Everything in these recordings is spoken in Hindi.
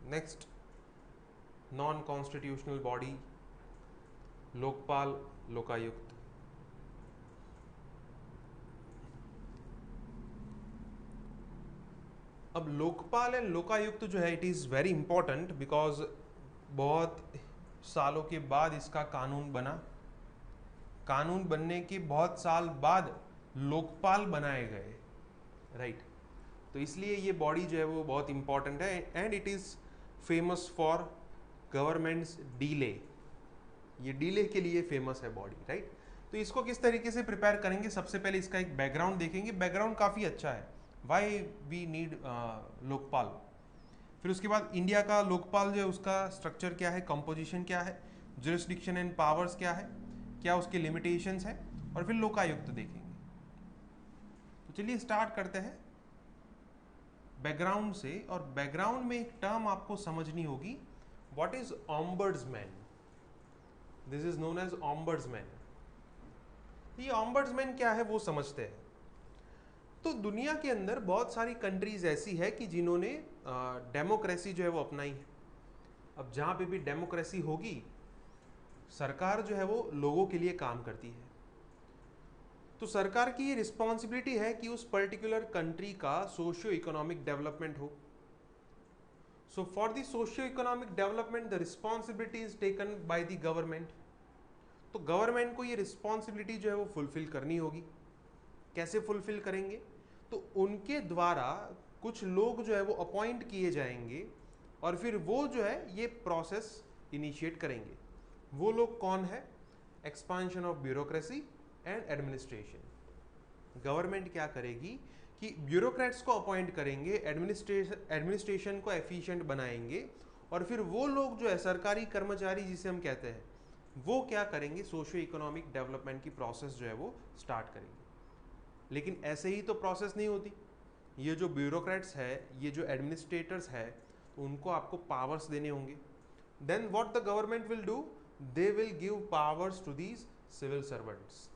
Next, non constitutional body, Lokpal, Lokayukta. अब लोकपाल एंड लोकायुक्त जो है, it is very important because बहुत सालों के बाद इसका कानून बना। कानून बनने के बहुत साल बाद लोकपाल बनाए गए, राइट। तो इसलिए ये बॉडी जो है वो बहुत इंपॉर्टेंट है and it is famous for governments delay. ये डीले के लिए फेमस है बॉडी, राइट। तो इसको किस तरीके से प्रिपेयर करेंगे, सबसे पहले इसका एक बैकग्राउंड देखेंगे। बैकग्राउंड काफ़ी अच्छा है, वाई वी नीड लोकपाल। फिर उसके बाद इंडिया का लोकपाल जो है उसका स्ट्रक्चर क्या है, कंपोजिशन क्या है, जुरिस्डिक्शन एंड पावर्स क्या है, क्या उसके लिमिटेशंस हैं, और फिर लोकायुक्त देखेंगे। तो चलिए स्टार्ट करते हैं बैकग्राउंड से। और बैकग्राउंड में एक टर्म आपको समझनी होगी, what is ombudsman. This is known as ombudsman. ये ऑम्बर्ड्समैन क्या है वो समझते हैं। तो दुनिया के अंदर बहुत सारी कंट्रीज ऐसी है कि जिन्होंने डेमोक्रेसी जो है वो अपनाई है। अब जहाँ पे भी डेमोक्रेसी होगी, सरकार जो है वो लोगों के लिए काम करती है। तो सरकार की ये रिस्पॉन्सिबिलिटी है कि उस पर्टिकुलर कंट्री का सोशियो इकोनॉमिक डेवलपमेंट हो। So for the socio economic development the responsibility is taken by the government. तो गवर्नमेंट को ये रिस्पॉन्सिबिलिटी जो है वो फुलफिल करनी होगी। कैसे फुलफिल करेंगे, तो उनके द्वारा कुछ लोग जो है वो अपॉइंट किए जाएंगे और फिर वो जो है ये प्रोसेस इनिशिएट करेंगे। वो लोग कौन है, expansion of bureaucracy and administration. Government क्या करेगी कि ब्यूरोक्रेट्स को अपॉइंट करेंगे, एडमिनिस्ट्रेशन को एफिशिएंट बनाएंगे, और फिर वो लोग जो है सरकारी कर्मचारी जिसे हम कहते हैं, वो क्या करेंगे, सोशियो इकोनॉमिक डेवलपमेंट की प्रोसेस जो है वो स्टार्ट करेंगे। लेकिन ऐसे ही तो प्रोसेस नहीं होती। ये जो ब्यूरोक्रेट्स है, ये जो एडमिनिस्ट्रेटर्स है, उनको आपको पावर्स देने होंगे। Then what the government will do, they will give powers to these civil servants.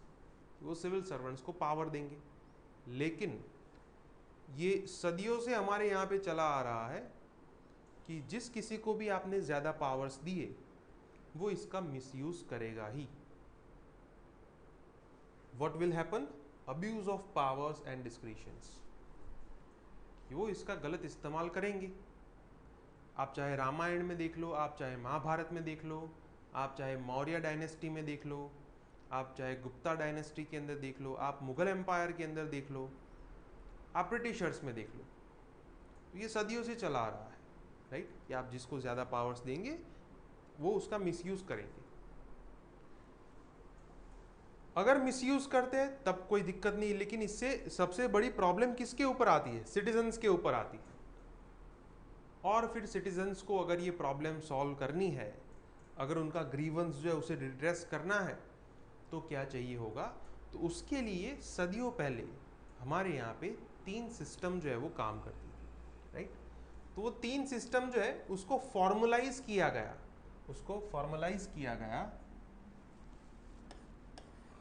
वो सिविल सर्वेंट्स को पावर देंगे। लेकिन ये सदियों से हमारे यहाँ पे चला आ रहा है कि जिस किसी को भी आपने ज़्यादा पावर्स दिए, वो इसका मिसयूज करेगा ही। What will happen, abuse of powers and discretions. वो इसका गलत इस्तेमाल करेंगे। आप चाहे रामायण में देख लो, आप चाहे महाभारत में देख लो, आप चाहे मौर्य डायनेस्टी में देख लो, आप चाहे गुप्ता डायनेस्टी के अंदर देख लो, आप मुगल एम्पायर के अंदर देख लो, आप ब्रिटिशर्स में देख लो। ये सदियों से चला आ रहा है, राइट, कि आप जिसको ज़्यादा पावर्स देंगे वो उसका मिसयूज़ करेंगे। अगर मिसयूज़ करते हैं तब कोई दिक्कत नहीं, लेकिन इससे सबसे बड़ी प्रॉब्लम किसके ऊपर आती है, सिटीजन्स के ऊपर आती है। और फिर सिटीजन्स को अगर ये प्रॉब्लम सॉल्व करनी है, अगर उनका ग्रीवेंस जो है उसे रिड्रेस करना है, तो क्या चाहिए होगा, तो उसके लिए सदियों पहले हमारे यहाँ पे 3 सिस्टम जो है वो काम करती थी, राइट। तो वो 3 सिस्टम जो है उसको फॉर्मुलाइज किया गया,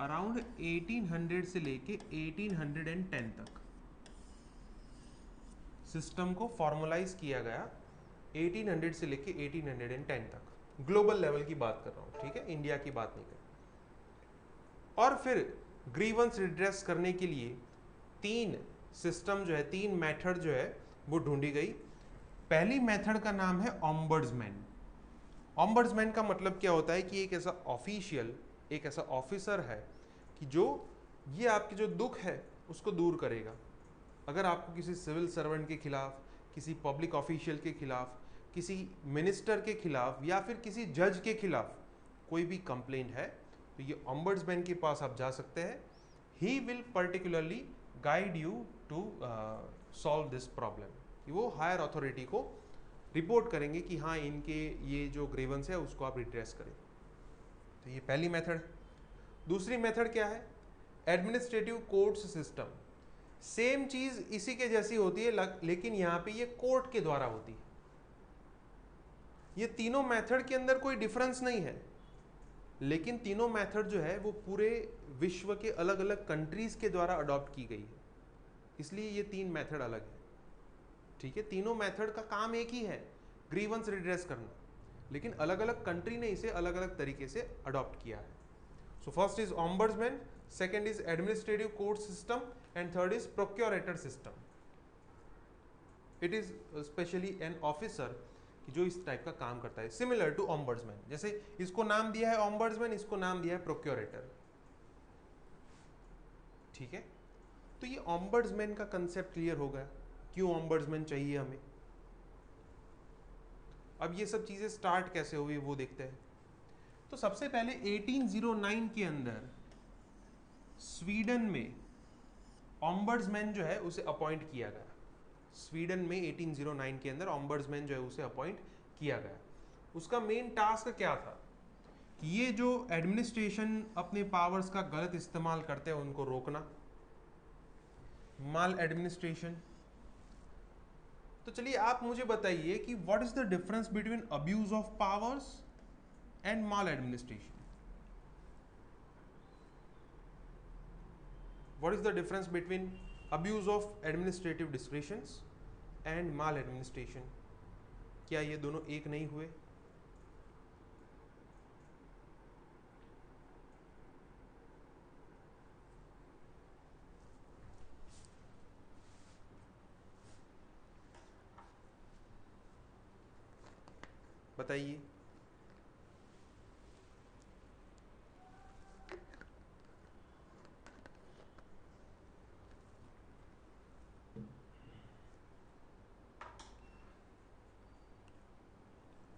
अराउंड 1800 से लेके 1810 तक। सिस्टम को फॉर्मुलाइज किया गया 1800 से लेके 1810 तक। ग्लोबल लेवल की बात कर रहा हूँ, ठीक है, इंडिया की बात नहीं कर रहा। और फिर ग्रीवेंस रिड्रेस करने के लिए 3 सिस्टम जो है, 3 मेथड जो है वो ढूंढी गई। पहली मेथड का नाम है ऑम्बर्ड्समैन। ऑम्बर्ड्समैन का मतलब क्या होता है कि एक ऐसा ऑफिशियल, एक ऐसा ऑफिसर है कि जो ये आपके जो दुख है उसको दूर करेगा। अगर आपको किसी सिविल सर्वेंट के खिलाफ, किसी पब्लिक ऑफिशियल के खिलाफ, किसी मिनिस्टर के खिलाफ या फिर किसी जज के खिलाफ कोई भी कंप्लेंट है, तो ये ऑम्बर्ड्समैन के पास आप जा सकते हैं। He will particularly guide you to solve this problem. वो हायर अथॉरिटी को रिपोर्ट करेंगे कि हाँ, इनके ये जो ग्रीवेंस है उसको आप रिड्रेस करें। तो ये पहली मेथड। दूसरी मेथड क्या है, एडमिनिस्ट्रेटिव कोर्ट्स सिस्टम। सेम चीज इसी के जैसी होती है, लेकिन यहां पे ये कोर्ट के द्वारा होती है। ये तीनों मेथड के अंदर कोई डिफरेंस नहीं है, लेकिन तीनों मेथड जो है वो पूरे विश्व के अलग अलग कंट्रीज के द्वारा अडॉप्ट की गई है, इसलिए ये 3 मेथड अलग है, ठीक है। तीनों मेथड का काम एक ही है ग्रीवेंस रिड्रेस करना, लेकिन अलग अलग कंट्री ने इसे अलग अलग तरीके से अडॉप्ट किया है. So first is ombudsman, second is administrative court system and third is procurator system. It is specially an officer जो इस टाइप का काम करता है, सिमिलर टू ऑम्बर्समैन. जैसे इसको नाम दिया है ऑम्बर्समैन, इसको नाम दिया है प्रोक्योरेटर. ठीक है, तो ये ऑम्बर्समैन का कंसेप्ट क्लियर हो गया, क्यों ऑम्बर्समैन चाहिए हमें. अब ये सब चीजें स्टार्ट कैसे हुई वो देखते हैं. तो सबसे पहले 1809 के अंदर स्वीडन में ऑम्बर्समैन जो है उसे अपॉइंट किया गया. स्वीडन में 1809 के अंदर ऑम्बर्समैन जो है उसे अपॉइंट किया गया. उसका मेन टास्क क्या था कि ये जो एडमिनिस्ट्रेशन अपने पावर्स का गलत इस्तेमाल करते हैं उनको रोकना, माल एडमिनिस्ट्रेशन. तो चलिए आप मुझे बताइए कि what is the difference between abuse of powers and mall administration. What is the difference between abuse of administrative डिस्क्रिशंस and mall administration. क्या ये दोनों एक नहीं हुए. बताइए.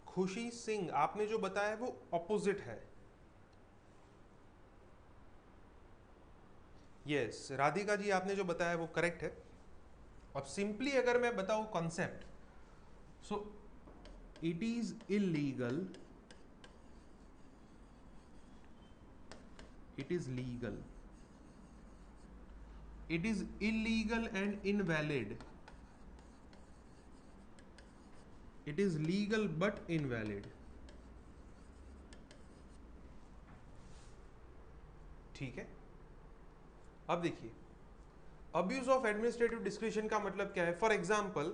खुशी सिंह, आपने जो बताया वो ऑपोजिट है. यस, राधिका जी आपने जो बताया वो करेक्ट है. अब सिंपली अगर मैं बताऊं concept, so it is illegal, it is legal, it is illegal and invalid. It is legal but invalid. ठीक है, अब देखिए अब्यूज ऑफ एडमिनिस्ट्रेटिव डिस्क्रिशन का मतलब क्या है. फॉर एग्जाम्पल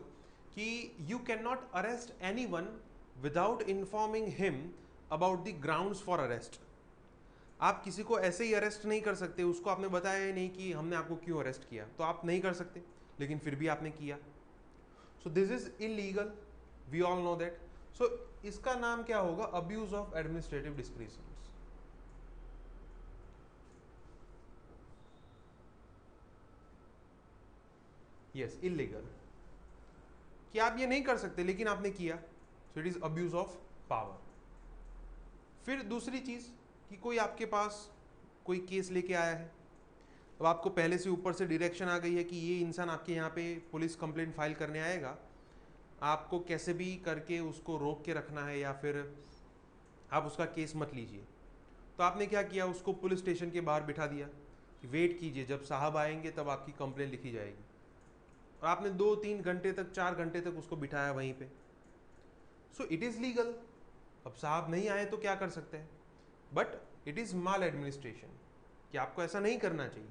कि you can not arrest any one without informing him about the grounds for arrest. आप किसी को ऐसे ही अरेस्ट नहीं कर सकते, उसको आपने बताया ही नहीं कि हमने आपको क्यों अरेस्ट किया, तो आप नहीं कर सकते, लेकिन फिर भी आपने किया. So this is illegal, we all know that. So इसका नाम क्या होगा, abuse of administrative discretion. Yes, illegal कि आप ये नहीं कर सकते लेकिन आपने किया, so it is abuse of power. फिर दूसरी चीज कि कोई आपके पास कोई केस लेके आया है, अब आपको पहले से ऊपर से डायरेक्शन आ गई है कि ये इंसान आपके यहाँ पे पुलिस कंप्लेंट फाइल करने आएगा, आपको कैसे भी करके उसको रोक के रखना है या फिर आप उसका केस मत लीजिए. तो आपने क्या किया, उसको पुलिस स्टेशन के बाहर बिठा दिया कि वेट कीजिए, जब साहब आएंगे तब आपकी कंप्लेंट लिखी जाएगी. और आपने 2-3 घंटे तक 4 घंटे तक उसको बिठाया वहीं पे. So it is legal. अब साहब नहीं आए तो क्या कर सकते हैं, but it is mall administration कि आपको ऐसा नहीं करना चाहिए.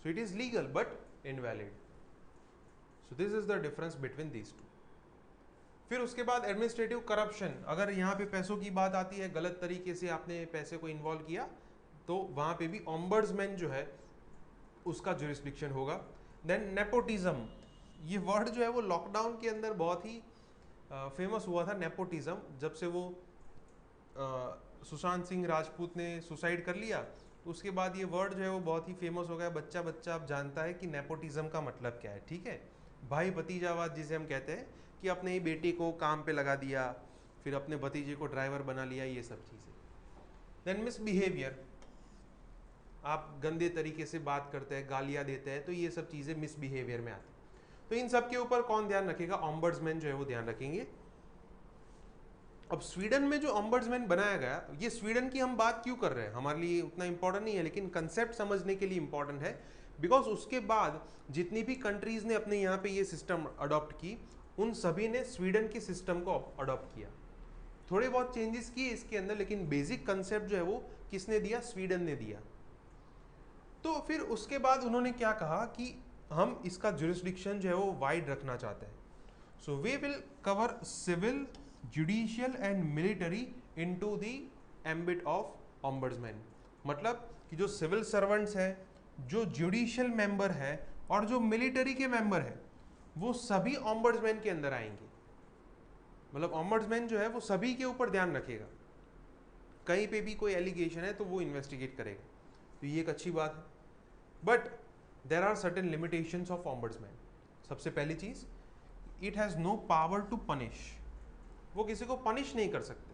So it is legal but invalid. So this is the difference between these two. फिर उसके बाद एडमिनिस्ट्रेटिव करप्शन. अगर यहाँ पे पैसों की बात आती है, गलत तरीके से आपने पैसे को इन्वॉल्व किया, तो वहाँ पे भी ऑम्बर्समैन जो है उसका जुरिस्डिक्शन होगा. देन नेपोटिज्म, ये वर्ड जो है वो लॉकडाउन के अंदर बहुत ही फेमस हुआ था. नेपोटिज्म, जब से वो सुशांत सिंह राजपूत ने सुसाइड कर लिया, तो उसके बाद ये वर्ड जो है वो बहुत ही फेमस हो गया. बच्चा बच्चा अब जानता है कि नेपोटिज्म का मतलब क्या है. ठीक है, भाई भतीजावाद जिसे हम कहते हैं कि अपने ही बेटे को काम पे लगा दिया, फिर अपने भतीजे को ड्राइवर बना लिया, ये सब चीज़ें. देन मिसबिहेवियर, आप गंदे तरीके से बात करते हैं, गालियाँ देते हैं, तो ये सब चीज़ें मिसबिहेवियर में आती. तो इन सब के ऊपर कौन ध्यान रखेगा, ऑम्बर्समैन जो है वो ध्यान रखेंगे. अब स्वीडन में जो ऑम्बर्समैन बनाया गया, ये स्वीडन की हम बात क्यों कर रहे हैं, हमारे लिए उतना इंपॉर्टेंट नहीं है, लेकिन कंसेप्ट समझने के लिए इंपॉर्टेंट है. बिकॉज उसके बाद जितनी भी कंट्रीज ने अपने यहाँ पे ये सिस्टम अडॉप्ट की, उन सभी ने स्वीडन के सिस्टम को अडॉप्ट किया. थोड़े बहुत चेंजेस किए इसके अंदर, लेकिन बेसिक कंसेप्ट जो है वो किसने दिया, स्वीडन ने दिया. तो फिर उसके बाद उन्होंने क्या कहा कि हम इसका जुरिस्डिक्शन जो है वो वाइड रखना चाहते हैं. So we will cover civil, judicial and military into the ambit of ombudsman. मतलब कि जो सिविल सर्वेंट्स है, जो जुडिशियल मेंबर है और जो मिलिट्री के मेंबर है, वो सभी ombudsman के अंदर आएंगे. मतलब ombudsman जो है वो सभी के ऊपर ध्यान रखेगा. कहीं पे भी कोई एलिगेशन है तो वो इन्वेस्टिगेट करेगा. तो ये एक अच्छी बात है. But there are certain limitations of ombudsman. सबसे पहली चीज, it has no power to punish. वो किसी को पनिश नहीं कर सकते.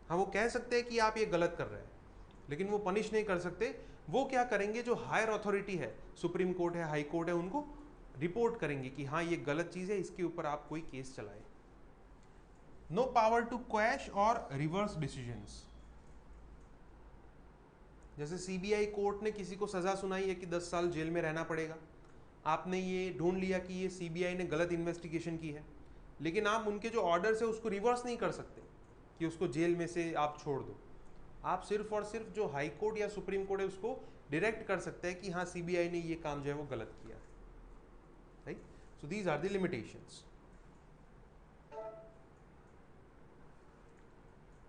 हाँ, वो कह सकते हैं कि आप ये गलत कर रहे हैं, लेकिन वो पनिश नहीं कर सकते. वो क्या करेंगे, जो हायर अथॉरिटी है, सुप्रीम कोर्ट है, हाई कोर्ट है, उनको रिपोर्ट करेंगे कि हाँ ये गलत चीज़ है, इसके ऊपर आप कोई केस चलाए. नो पावर टू क्वैश और रिवर्स डिसीजंस. जैसे सीबीआई कोर्ट ने किसी को सजा सुनाई है कि 10 साल जेल में रहना पड़ेगा. आपने ये ढूंढ लिया कि ये सीबीआई ने गलत इन्वेस्टिगेशन की है, लेकिन आप उनके जो ऑर्डर्स है उसको रिवर्स नहीं कर सकते कि उसको जेल में से आप छोड़ दो. आप सिर्फ और सिर्फ जो हाई कोर्ट या सुप्रीम कोर्ट है उसको डायरेक्ट कर सकते हैं कि हाँ सीबीआई ने ये काम जो है वो गलत किया. Right. So these are the limitations.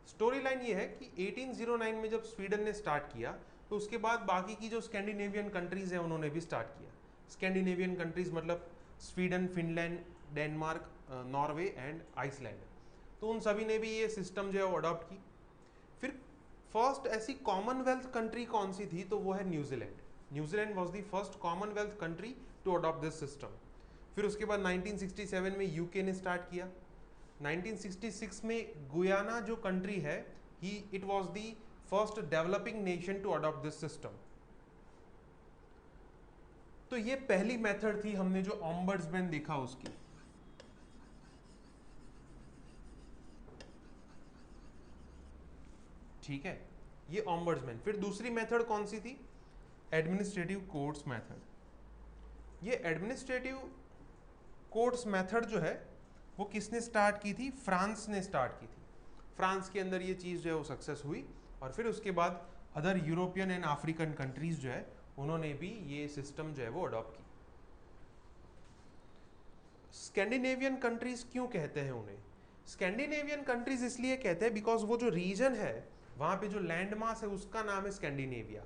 Story line ये है कि 1809 में जब स्वीडन ने स्टार्ट किया तो उसके बाद बाकी की जो स्कैंडिनेवियन कंट्रीज हैं उन्होंने भी स्टार्ट किया. स्कैंडिनेवियन कंट्रीज मतलब Sweden, Finland, Denmark, Norway and Iceland. तो उन सभी ने भी ये सिस्टम जो है वो अडॉप्ट की. फिर फर्स्ट ऐसी कॉमनवेल्थ कंट्री कौन सी थी, तो वो है New Zealand. New Zealand was the first Commonwealth country to adopt this system. फिर उसके बाद 1967 में यूके ने स्टार्ट किया. 1966 में गुयाना जो कंट्री है, it was the first developing nation to adopt this system. तो ये पहली मेथड थी, हमने जो ऑम्बड्समैन देखा उसकी. ठीक है, ये ऑम्बड्समैन. फिर दूसरी मेथड कौन सी थी, एडमिनिस्ट्रेटिव कोर्ट्स मेथड. ये एडमिनिस्ट्रेटिव कोर्ट्स मेथड जो है वो किसने स्टार्ट की थी, फ्रांस ने स्टार्ट की थी. फ्रांस के अंदर ये चीज़ जो है वो सक्सेस हुई और फिर उसके बाद other European and African countries जो है उन्होंने भी ये सिस्टम जो है वो अडॉप्ट की. स्कैंडिनेवियन कंट्रीज क्यों कहते हैं उन्हें, स्कैंडिनेवियन कंट्रीज इसलिए कहते हैं बिकॉज वो जो रीजन है वहाँ पे जो लैंड मास है उसका नाम है स्कैंडिनेविया.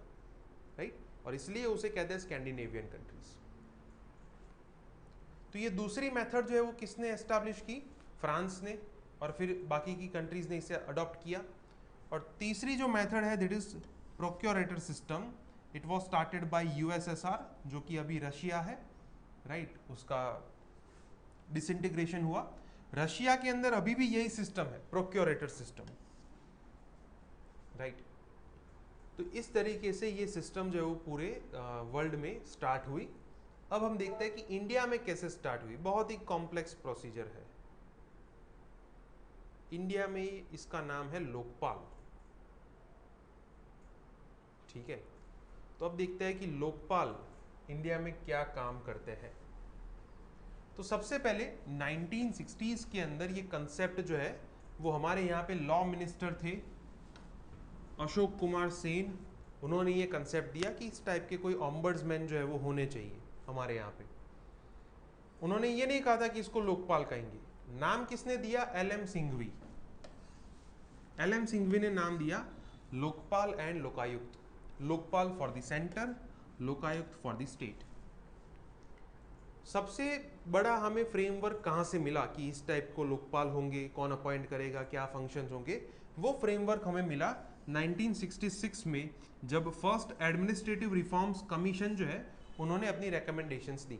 राइट. और इसलिए उसे कहते हैं स्कैंडिनेवियन कंट्रीज. तो ये दूसरी मेथड जो है वो किसने एस्टैब्लिश की, फ्रांस ने, और फिर बाकी की कंट्रीज ने इसे अडॉप्ट किया. और तीसरी जो मेथड है that is procurator system. It was started by USSR जो कि अभी रशिया है. राइट. उसका डिसइंटीग्रेशन हुआ. रशिया के अंदर अभी भी यही सिस्टम है, प्रोक्योरेटर सिस्टम. राइट. तो इस तरीके से ये सिस्टम जो है वो पूरे वर्ल्ड में स्टार्ट हुई. अब हम देखते हैं कि इंडिया में कैसे स्टार्ट हुई. बहुत ही कॉम्प्लेक्स प्रोसीजर है. इंडिया में इसका नाम है लोकपाल. ठीक है. तो अब देखते हैं कि लोकपाल इंडिया में क्या काम करते हैं. तो सबसे पहले 1960s के अंदर ये कंसेप्ट जो है वो हमारे यहाँ पे लॉ मिनिस्टर थे अशोक कुमार सेन. उन्होंने ये कंसेप्ट दिया कि इस टाइप के कोई ऑम्बड्समैन जो है वो होने चाहिए हमारे यहाँ पे. उन्होंने ये नहीं कहा था कि इसको लोकपाल कहेंगे. नाम किसने दिया, एलएम सिंघवी. एलएम सिंघवी ने नाम दिया Lokpal and Lokayukta. Lokpal for the centre, Lokayukta for the state. सबसे बड़ा हमें फ्रेमवर्क कहाँ से मिला कि इस टाइप को लोकपाल होंगे, कौन अपॉइंट करेगा, क्या फंक्शंस होंगे, वो फ्रेमवर्क हमें मिला 1966 में जब फर्स्ट एडमिनिस्ट्रेटिव रिफॉर्म्स कमीशन जो है उन्होंने अपनी recommendations the.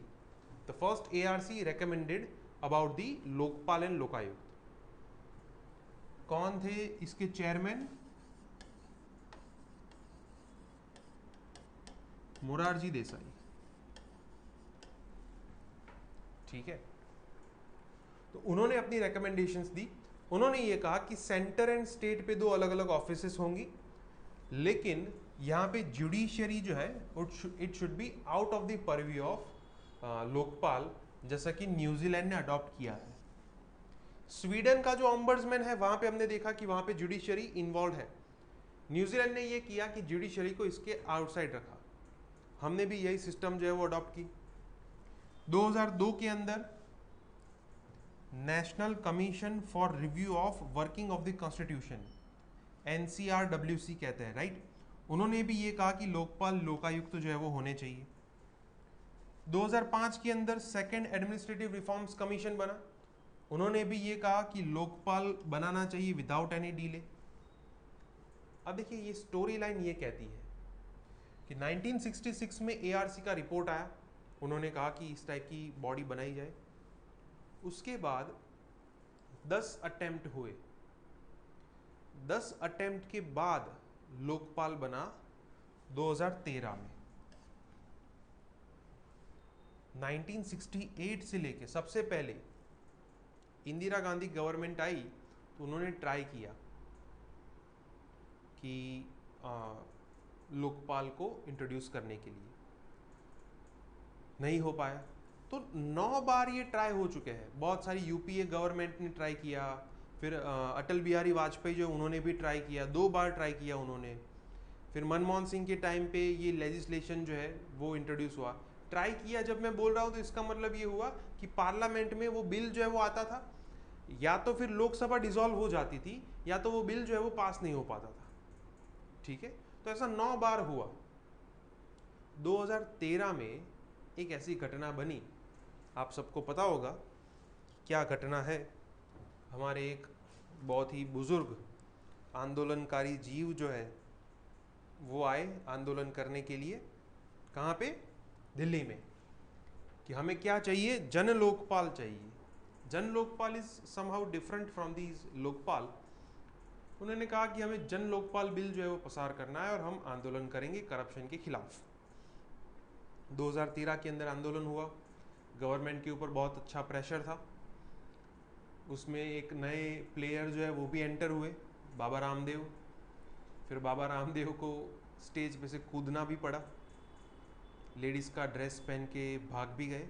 The first ARC recommended about the Lokpal and Lokayukta. कौन थे इसके चेयरमैन, मोरारजी देसाई. ठीक है. तो उन्होंने अपनी रिकमेंडेशंस दी. उन्होंने ये कहा कि सेंटर एंड स्टेट पे दो अलग अलग ऑफिसेस होंगी, लेकिन यहाँ पे जुडिशियरी जो है it should be out of the purview of Lokpal, जैसा कि न्यूजीलैंड ने अडॉप्ट किया है. स्वीडन का जो ऑम्बड्समैन है वहाँ पे हमने देखा कि वहाँ पे जुडिशियरी इन्वॉल्व है. न्यूजीलैंड ने ये किया कि जुडिशियरी को इसके आउटसाइड रखा. हमने भी यही सिस्टम जो है वो अडॉप्ट की. 2002 के अंदर national commission for review of working of the constitution, NCRWC कहते हैं, राइट। उन्होंने भी ये कहा कि लोकपाल लोकायुक्त जो है वो होने चाहिए। 2005 के अंदर सेकेंड एडमिनिस्ट्रेटिव रिफॉर्म्स कमीशन बना, उन्होंने भी ये कहा कि लोकपाल बनाना चाहिए विदाउट एनी डिले। अब देखिए ये स्टोरी लाइन ये कहती है कि 1966 में ARC का रिपोर्ट आया, उन्होंने कहा कि इस टाइप की बॉडी बनाई जाए। उसके बाद 10 अटेम्प्ट हुए, 10 अटेम्प्ट के बाद लोकपाल बना 2013 में। 1968 से लेके सबसे पहले इंदिरा गांधी गवर्नमेंट आई तो उन्होंने ट्राई किया कि लोकपाल को इंट्रोड्यूस करने के लिए, नहीं हो पाया। तो 9 बार ये ट्राई हो चुके हैं। बहुत सारी UPA गवर्नमेंट ने ट्राई किया, फिर अटल बिहारी वाजपेयी जो उन्होंने भी ट्राई किया, 2 बार ट्राई किया उन्होंने। फिर मनमोहन सिंह के टाइम पे ये लेजिस्लेशन जो है वो इंट्रोड्यूस हुआ। ट्राई किया जब मैं बोल रहा हूँ तो इसका मतलब ये हुआ कि पार्लियामेंट में वो बिल जो है वो आता था, या तो फिर लोकसभा डिसॉल्व हो जाती थी, या तो वो बिल जो है वो पास नहीं हो पाता था। ठीक है, तो ऐसा 9 बार हुआ। 2013 में एक ऐसी घटना बनी, आप सबको पता होगा क्या घटना है। हमारे एक बहुत ही बुजुर्ग आंदोलनकारी जीव जो है वो आए आंदोलन करने के लिए, कहाँ पे, दिल्ली में, कि हमें क्या चाहिए, जन लोकपाल चाहिए। जन Lokpal is somehow different from these Lokpal. उन्होंने कहा कि हमें जन लोकपाल बिल जो है वो पसार करना है और हम आंदोलन करेंगे करप्शन के खिलाफ। 2013 के अंदर आंदोलन हुआ, गवर्नमेंट के ऊपर बहुत अच्छा प्रेशर था। उसमें एक नए प्लेयर जो है वो भी एंटर हुए, बाबा रामदेव। फिर बाबा रामदेव को स्टेज पे से कूदना भी पड़ा, लेडीज़ का ड्रेस पहन के भाग भी गए।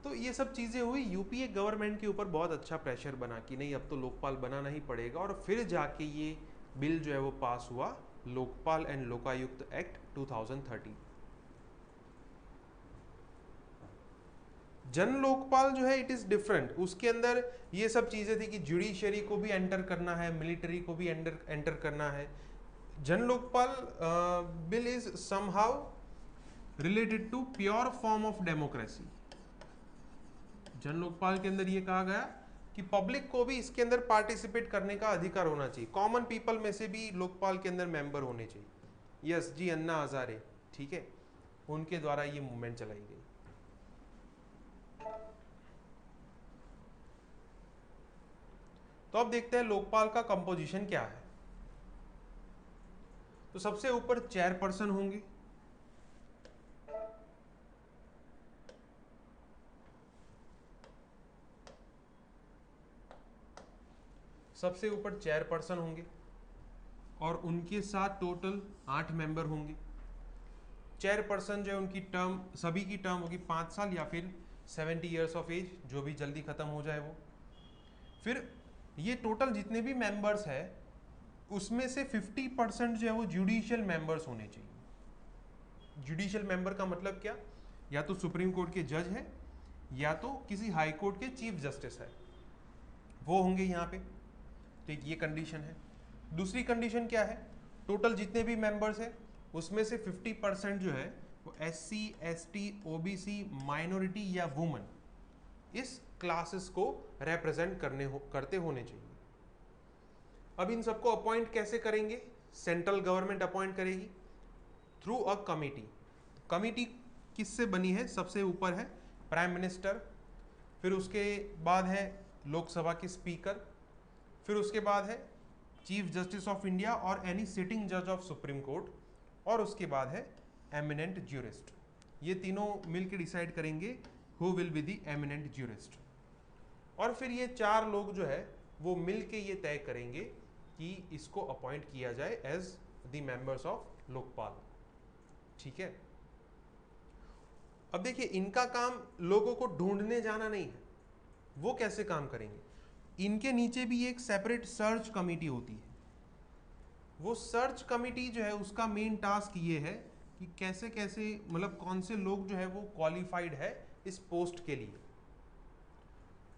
तो ये सब चीज़ें हुई, UPA गवर्नमेंट के ऊपर बहुत अच्छा प्रेशर बना कि नहीं अब तो लोकपाल बनाना ही पड़ेगा, और फिर जाके ये बिल जो है वो पास हुआ, लोकपाल एंड लोकायुक्त एक्ट 2013। जन लोकपाल जो है इट इज़ डिफरेंट। उसके अंदर ये सब चीज़ें थी कि जुडिशरी को भी एंटर करना है, मिलिट्री को भी एंटर करना है। Jan Lokpal bill is somehow related to pure form of democracy. Jan Lokpal के अंदर ये कहा गया कि पब्लिक को भी इसके अंदर पार्टिसिपेट करने का अधिकार होना चाहिए, कॉमन पीपल में से भी लोकपाल के अंदर मेंबर होने चाहिए। यस जी, अन्ना हजारे, ठीक है, उनके द्वारा ये मूवमेंट चलाई गई। तो अब देखते हैं लोकपाल का कंपोजिशन क्या है। तो सबसे ऊपर चेयरपर्सन होंगे, सबसे ऊपर चेयरपर्सन होंगे और उनके साथ टोटल 8 मेंबर होंगे। चेयरपर्सन जो है उनकी टर्म, सभी की टर्म होगी 5 साल या फिर 70 ईयर्स ऑफ एज, जो भी जल्दी खत्म हो जाए वो। फिर ये टोटल जितने भी मेंबर्स है उसमें से 50% जो है वो जुडिशियल मेंबर्स होने चाहिए। जुडिशियल मेंबर का मतलब क्या, या तो सुप्रीम कोर्ट के जज है या तो किसी हाई कोर्ट के चीफ जस्टिस है, वो होंगे यहाँ पे। तो ये कंडीशन है। दूसरी कंडीशन क्या है, टोटल जितने भी मेंबर्स हैं उसमें से 50% जो है वो SC, ST, OBC, माइनॉरिटी या वुमन, इस क्लासेस को रिप्रेजेंट करते होने चाहिए। अब इन सबको अपॉइंट कैसे करेंगे, सेंट्रल गवर्नमेंट अपॉइंट करेगी थ्रू अ कमिटी। कमिटी किससे बनी है, सबसे ऊपर है प्राइम मिनिस्टर, फिर उसके बाद है लोकसभा के स्पीकर, फिर उसके बाद है चीफ जस्टिस ऑफ इंडिया और एनी सिटिंग जज ऑफ सुप्रीम कोर्ट, और उसके बाद है एमिनेंट ज्यूरिस्ट। ये तीनों मिलकर डिसाइड करेंगे who will be the eminent jurist. और फिर ये 4 लोग जो है वो मिलके ये तय करेंगे कि इसको अपॉइंट किया जाए as the members of Lokpal. ठीक है, अब देखिए इनका काम लोगों को ढूंढने जाना नहीं है, वो कैसे काम करेंगे, इनके नीचे भी एक सेपरेट सर्च कमेटी होती है। वो सर्च कमेटी जो है उसका मेन टास्क ये है कि कैसे कैसे, मतलब कौन से लोग जो है वो क्वालिफाइड है इस पोस्ट के लिए।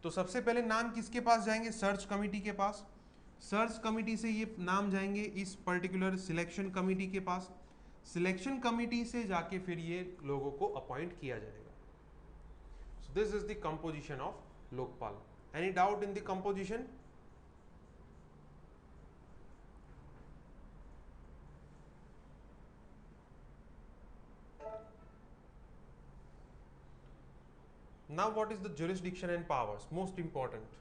तो सबसे पहले नाम किसके पास जाएंगे? सर्च कमिटी के पास। सर्च कमिटी से ये नाम जाएंगे इस पर्टिकुलर सिलेक्शन कमिटी के पास। सिलेक्शन कमिटी से जाके फिर ये लोगों को अपॉइंट किया जाएगा। सो this is the composition of Lokpal. Any doubt in the composition? Now what is the jurisdiction and powers, most important.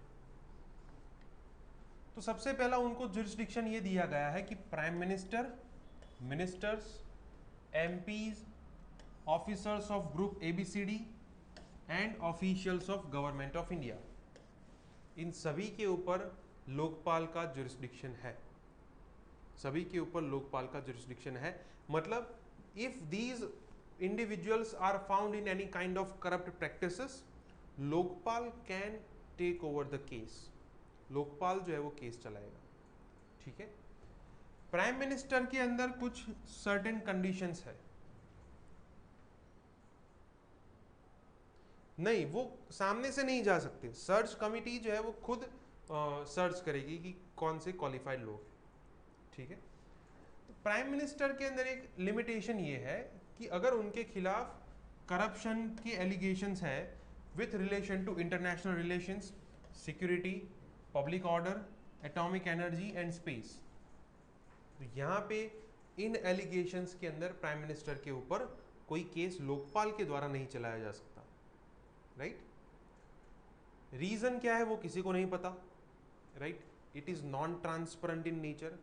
तो सबसे पहला उनको जुरिस्डिक्शन ये दिया गया है कि prime minister, ministers, MPs, officers of group ABCD and officials of government of India, इन सभी के ऊपर लोकपाल का जुरिस्डिक्शन है। सभी के ऊपर लोकपाल का जुरिस्डिक्शन है। मतलब if these individuals are found in any kind of corrupt practices, Lokpal can take over the case. Lokpal जो है वो केस चलाएगा। ठीक है। प्राइम मिनिस्टर के अंदर कुछ सर्टेन कंडीशंस है। नहीं, वो सामने से नहीं जा सकते। सर्च कमिटी जो है वो खुद सर्च करेगी कि कौन से क्वालिफाइड लोग हैं। ठीक है। तो प्राइम मिनिस्टर के अंदर एक लिमिटेशन ये है कि अगर उनके खिलाफ करप्शन के एलिगेशंस है with relation to international relations, security, public order, atomic energy and space, तो यहाँ पे इन एलिगेशंस के अंदर प्राइम मिनिस्टर के ऊपर कोई केस लोकपाल के द्वारा नहीं चलाया जा सकता। राइट। रीजन क्या है वो किसी को नहीं पता। Right. It is non transparent in nature.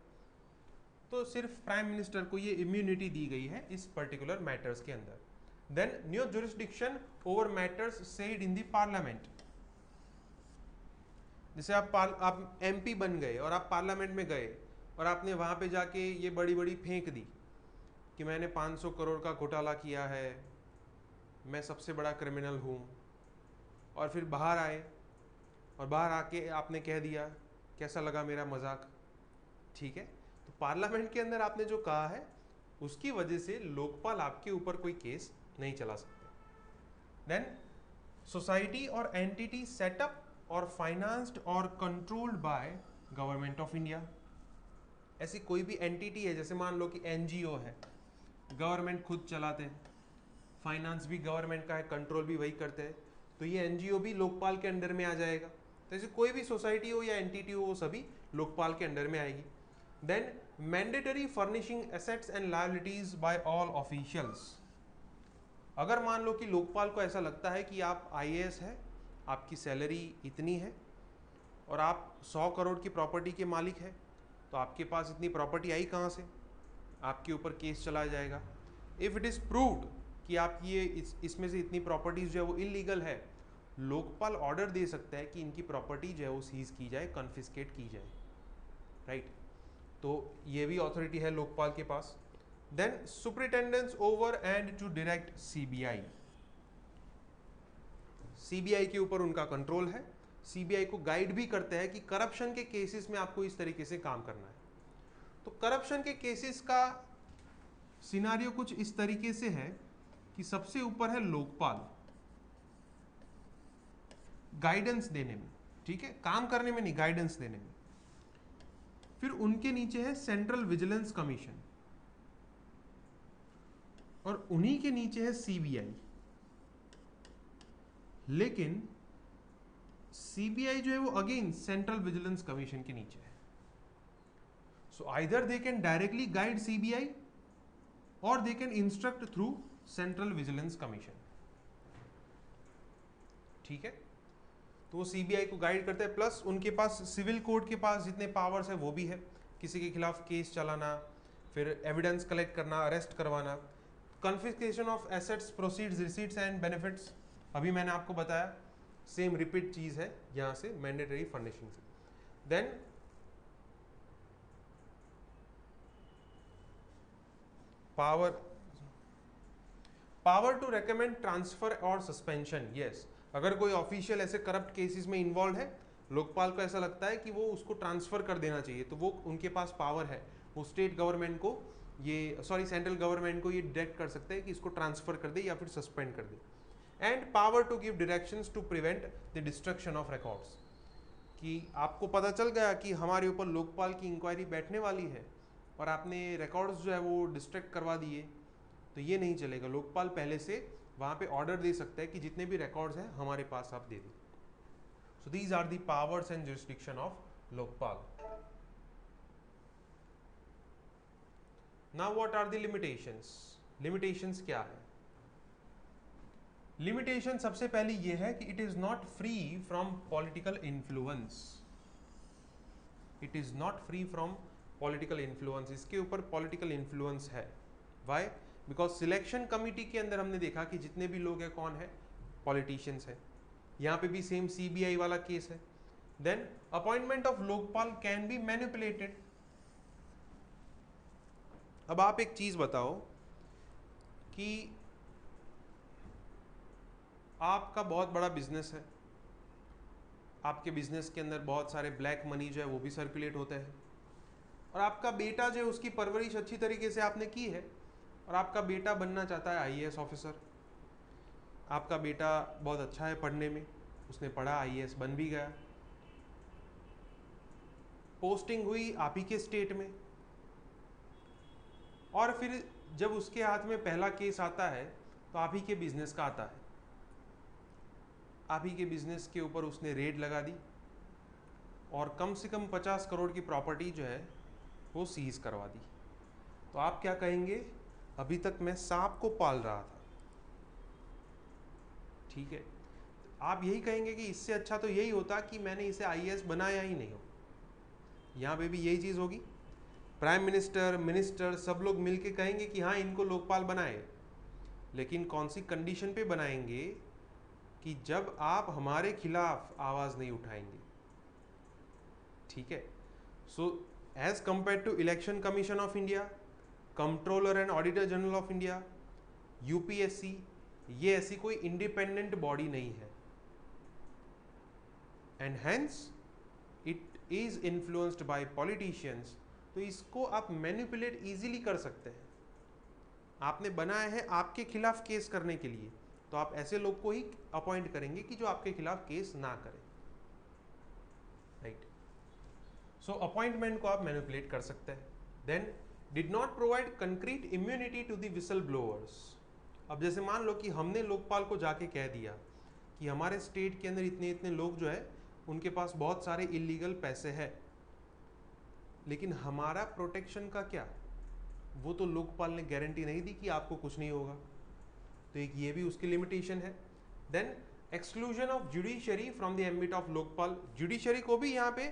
तो सिर्फ प्राइम मिनिस्टर को ये इम्यूनिटी दी गई है इस पर्टिकुलर मैटर्स के अंदर। Then new jurisdiction over matters said in the parliament. जैसे आप एमपी बन गए और आप पार्लियामेंट में गए और आपने वहां पे जाके ये बड़ी बड़ी फेंक दी कि मैंने 500 करोड़ का घोटाला किया है, मैं सबसे बड़ा क्रिमिनल हूं, और फिर बाहर आए और बाहर आके आपने कह दिया कैसा लगा मेरा मजाक। ठीक है। तो पार्लियामेंट के अंदर आपने जो कहा है उसकी वजह से लोकपाल आपके ऊपर कोई केस नहीं चला सकते। देन सोसाइटी और एंटिटी सेटअप और फाइनेंस्ड और controlled by government of India. ऐसी कोई भी एंटिटी है, जैसे मान लो कि एनजीओ है, गवर्नमेंट खुद चलाते हैं, फाइनेंस भी गवर्नमेंट का है, कंट्रोल भी वही करते हैं, तो ये एनजीओ भी लोकपाल के अंडर में आ जाएगा। तो ऐसे कोई भी सोसाइटी हो या एंटिटी हो वो सभी लोकपाल के अंडर में आएगी। Then mandatory furnishing assets and liabilities by all officials. अगर मान लो कि लोकपाल को ऐसा लगता है कि आप आईएएस है, आपकी सैलरी इतनी है और आप 100 करोड़ की प्रॉपर्टी के मालिक है, तो आपके पास इतनी प्रॉपर्टी आई कहाँ से, आपके ऊपर केस चलाया जाएगा। इफ इट इज प्रूव्ड कि आप ये इसमें से इतनी प्रॉपर्टीज जो है वो इलीगल है, लोकपाल ऑर्डर दे सकता है कि इनकी प्रॉपर्टी जो है वो सीज की जाए, कॉन्फिस्केट की जाए। राइट। तो ये भी अथॉरिटी है लोकपाल के पास। Then superintendence over and to direct CBI. CBI के ऊपर उनका कंट्रोल है। सीबीआई को गाइड भी करते हैं कि करप्शन के केसेस में आपको इस तरीके से काम करना है। तो करप्शन के केसेस का सिनारियो कुछ इस तरीके से है कि सबसे ऊपर है लोकपाल गाइडेंस देने में, ठीक है, काम करने में नहीं, गाइडेंस देने में। फिर उनके नीचे है सेंट्रल विजिलेंस कमीशन और उन्हीं के नीचे है सीबीआई। लेकिन सीबीआई जो है वो अगेन सेंट्रल विजिलेंस कमीशन के नीचे है। So either they can directly guide CBI और they can instruct through central vigilance commission. ठीक है। तो वो सीबीआई को गाइड करते हैं, प्लस उनके पास सिविल कोर्ट के पास जितने पावर्स है वो भी है, किसी के खिलाफ केस चलाना, फिर एविडेंस कलेक्ट करना, अरेस्ट करवाना, confiscation of assets, proceeds, receipts and benefits. अभी मैंने आपको बताया सेम रिपीट चीज है यहां से, मैंडेटरी फर्निशिंग से। Then power to recommend transfer और सस्पेंशन। यस, अगर कोई ऑफिशियल ऐसे करप्ट केसेस में इन्वॉल्व है, लोकपाल को ऐसा लगता है कि वो उसको ट्रांसफर कर देना चाहिए, तो वो उनके पास पावर है, वो स्टेट गवर्नमेंट को सेंट्रल गवर्नमेंट को ये डायरेक्ट कर सकते हैं कि इसको ट्रांसफर कर दे या फिर सस्पेंड कर दे। And power to give directions to prevent the destruction of records. कि आपको पता चल गया कि हमारे ऊपर लोकपाल की इंक्वायरी बैठने वाली है और आपने रिकॉर्ड्स जो है वो डिस्ट्रैक्ट करवा दिए, तो ये नहीं चलेगा। लोकपाल पहले से वहाँ पे ऑर्डर दे सकता है कि जितने भी रिकॉर्ड्स हैं हमारे पास आप दे दें। So these are the powers and jurisdiction of Lokpal. Now what are the limitations? Limitations क्या है? लिमिटेशन सबसे पहली ये है कि it is not free from political influence. It is not free from political influence. इसके ऊपर पॉलिटिकल इन्फ्लुएंस है। वाई? बिकॉज सिलेक्शन कमिटी के अंदर हमने देखा कि जितने भी लोग हैं कौन है? पॉलिटिशियंस है। यहाँ पे भी सेम सीबीआई वाला केस है। Then appointment of Lokpal can be manipulated. अब आप एक चीज बताओ कि आपका बहुत बड़ा बिजनेस है, आपके बिजनेस के अंदर बहुत सारे ब्लैक मनी जो है वो भी सर्कुलेट होते हैं, और आपका बेटा जो है उसकी परवरिश अच्छी तरीके से आपने की है और आपका बेटा बनना चाहता है आईएएस ऑफिसर। आपका बेटा बहुत अच्छा है पढ़ने में, उसने पढ़ा, आईएएस बन भी गया, पोस्टिंग हुई आप ही के स्टेट में, और फिर जब उसके हाथ में पहला केस आता है तो आप ही के बिजनेस का आता है। आप ही के बिजनेस के ऊपर उसने रेड लगा दी और कम से कम 50 करोड़ की प्रॉपर्टी जो है वो सीज करवा दी। तो आप क्या कहेंगे? अभी तक मैं सांप को पाल रहा था। ठीक है, आप यही कहेंगे कि इससे अच्छा तो यही होता कि मैंने इसे आईएएस बनाया ही नहीं हो। यहाँ पे भी यही चीज़ होगी। प्राइम मिनिस्टर, मिनिस्टर सब लोग मिलके कहेंगे कि हाँ इनको लोकपाल बनाए, लेकिन कौन सी कंडीशन पे बनाएंगे? कि जब आप हमारे खिलाफ आवाज़ नहीं उठाएंगे। ठीक है। So as compare to election commission of India, controller and auditor general of India, UPSC, ये ऐसी कोई इंडिपेंडेंट बॉडी नहीं है, and hence it is influenced by politicians. तो इसको आप मैनिपुलेट इजीली कर सकते हैं। आपने बनाया है आपके खिलाफ केस करने के लिए, तो आप ऐसे लोग को ही अपॉइंट करेंगे कि जो आपके खिलाफ केस ना करें। राइट। सो अपॉइंटमेंट को आप मैनिपुलेट कर सकते हैं। Then did not provide concrete immunity to the whistle blowers. अब जैसे मान लो कि हमने लोकपाल को जाके कह दिया कि हमारे स्टेट के अंदर इतने इतने लोग जो है उनके पास बहुत सारे इलीगल पैसे हैं, लेकिन हमारा प्रोटेक्शन का क्या? वो तो लोकपाल ने गारंटी नहीं दी कि आपको कुछ नहीं होगा। तो एक ये भी उसकी लिमिटेशन है। Then exclusion of judiciary from the ambit of Lokpal. Judiciary को भी यहाँ पे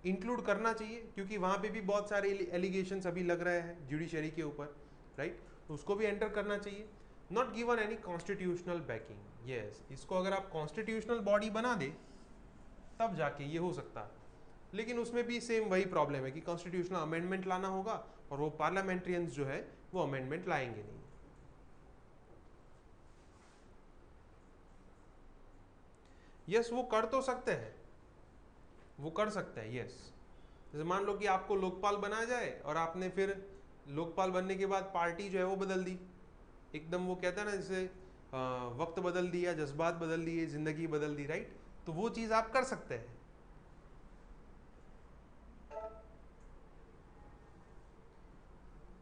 इंक्लूड करना चाहिए, क्योंकि वहाँ पे भी बहुत सारे एलिगेशंस अभी लग रहे हैं जुडिशरी के ऊपर। राइट, उसको भी एंटर करना चाहिए। Not given any constitutional banking. Yes, इसको अगर आप कॉन्स्टिट्यूशनल बॉडी बना दे तब जाके ये हो सकता है, लेकिन उसमें भी सेम वही प्रॉब्लम है कि कॉन्स्टिट्यूशनल अमेंडमेंट लाना होगा और वो पार्लियामेंट्रियंस जो है वो अमेंडमेंट लाएंगे नहीं। यस, वो कर तो सकते हैं, वो कर सकते हैं। यस, जैसे मान लो कि आपको लोकपाल बनाया जाए और आपने फिर लोकपाल बनने के बाद पार्टी जो है वो बदल दी एकदम। वो कहता है ना, जैसे वक्त बदल दिया, जज्बात बदल दिए, जिंदगी बदल दी। राइट, तो वो चीज आप कर सकते हैं।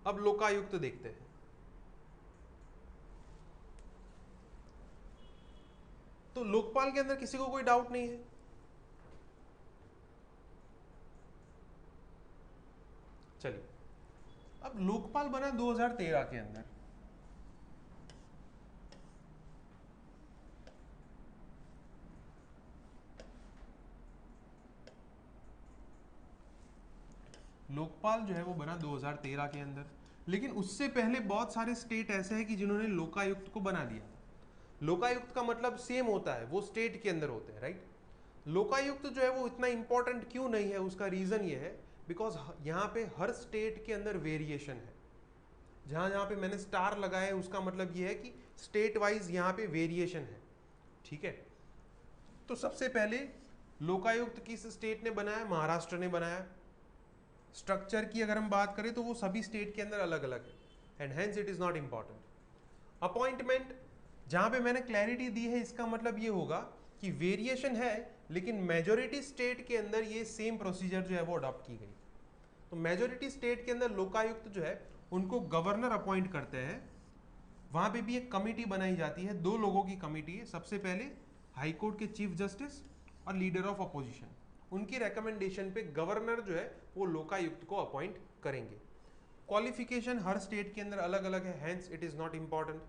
अब लोकायुक्त देखते हैं। तो लोकपाल के अंदर किसी को कोई डाउट नहीं है। चलिए, अब लोकपाल बना 2013 के अंदर। लोकपाल जो है वो बना 2013 के अंदर, लेकिन उससे पहले बहुत सारे स्टेट ऐसे हैं कि जिन्होंने लोकायुक्त को बना दिया। लोकायुक्त का मतलब सेम होता है, वो स्टेट के अंदर होते हैं। राइट, लोकायुक्त जो है वो इतना इंपॉर्टेंट क्यों नहीं है, उसका रीजन ये है बिकॉज यहाँ पे हर स्टेट के अंदर वेरिएशन है। जहाँ जहाँ पे मैंने स्टार लगाया है उसका मतलब ये है कि स्टेट वाइज यहाँ पे वेरिएशन है। ठीक है, तो सबसे पहले लोकायुक्त किस स्टेट ने बनाया? महाराष्ट्र ने बनाया। स्ट्रक्चर की अगर हम बात करें तो वो सभी स्टेट के अंदर अलग अलग है, and hence it is not important. Appointment जहां पे मैंने क्लैरिटी दी है इसका मतलब ये होगा कि वेरिएशन है, लेकिन मेजोरिटी स्टेट के अंदर ये सेम प्रोसीजर जो है वो अडॉप्ट की गई। तो मेजोरिटी स्टेट के अंदर लोकायुक्त जो है उनको गवर्नर अपॉइंट करते हैं। वहां पे भी एक कमेटी बनाई जाती है, 2 लोगों की कमेटी है। सबसे पहले हाई कोर्ट के चीफ जस्टिस और लीडर ऑफ अपोजिशन, उनकी रिकमेंडेशन पे गवर्नर जो है वो लोकायुक्त को अपॉइंट करेंगे। क्वालिफिकेशन हर स्टेट के अंदर अलग अलग है, hence it is not important.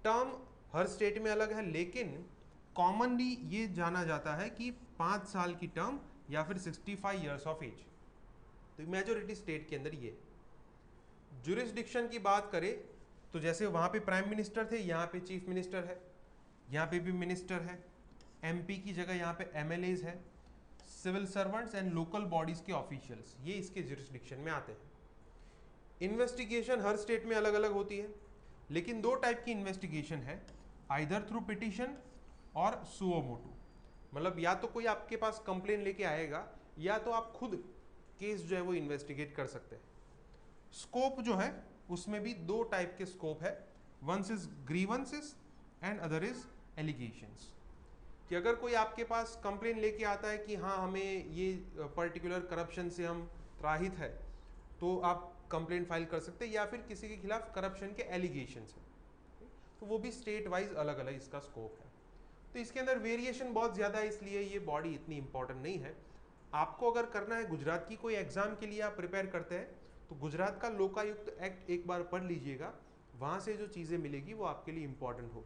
Term her state में अलग है, लेकिन कॉमनली ये जाना जाता है कि 5 साल की टर्म या फिर 65 ईयर्स ऑफ एज। तो मेजोरिटी स्टेट के अंदर ये। जुरिस्डिक्शन की बात करें तो जैसे वहाँ पे प्राइम मिनिस्टर थे, यहाँ पे चीफ मिनिस्टर है, यहाँ पे भी मिनिस्टर है। एमपी की जगह यहाँ पे एमएलएज है। Civil servants and local bodies के ऑफिशियल्स, ये इसके जुरिस्डिक्शन में आते हैं। इन्वेस्टिगेशन हर स्टेट में अलग अलग होती है, लेकिन 2 टाइप की इन्वेस्टिगेशन है, आइदर थ्रू पिटिशन और सुओ मोटो। मतलब या तो कोई आपके पास कंप्लेन लेके आएगा, या तो आप खुद केस जो है वो इन्वेस्टिगेट कर सकते हैं। स्कोप जो है उसमें भी 2 टाइप के स्कोप है, once is grievances and other is allegations. कि अगर कोई आपके पास कंप्लेन लेके आता है कि हाँ हमें ये पर्टिकुलर करप्शन से हम त्राहित है, तो आप कंप्लेन फाइल कर सकते हैं, या फिर किसी के खिलाफ करप्शन के एलिगेशंस है, तो वो भी स्टेट वाइज अलग अलग इसका स्कोप है। तो इसके अंदर वेरिएशन बहुत ज़्यादा है, इसलिए ये बॉडी इतनी इंपॉर्टेंट नहीं है। आपको अगर करना है, गुजरात की कोई एग्जाम के लिए आप प्रिपेयर करते हैं, तो गुजरात का लोकायुक्त एक्ट एक बार पढ़ लीजिएगा, वहाँ से जो चीज़ें मिलेगी वो आपके लिए इंपॉर्टेंट हो।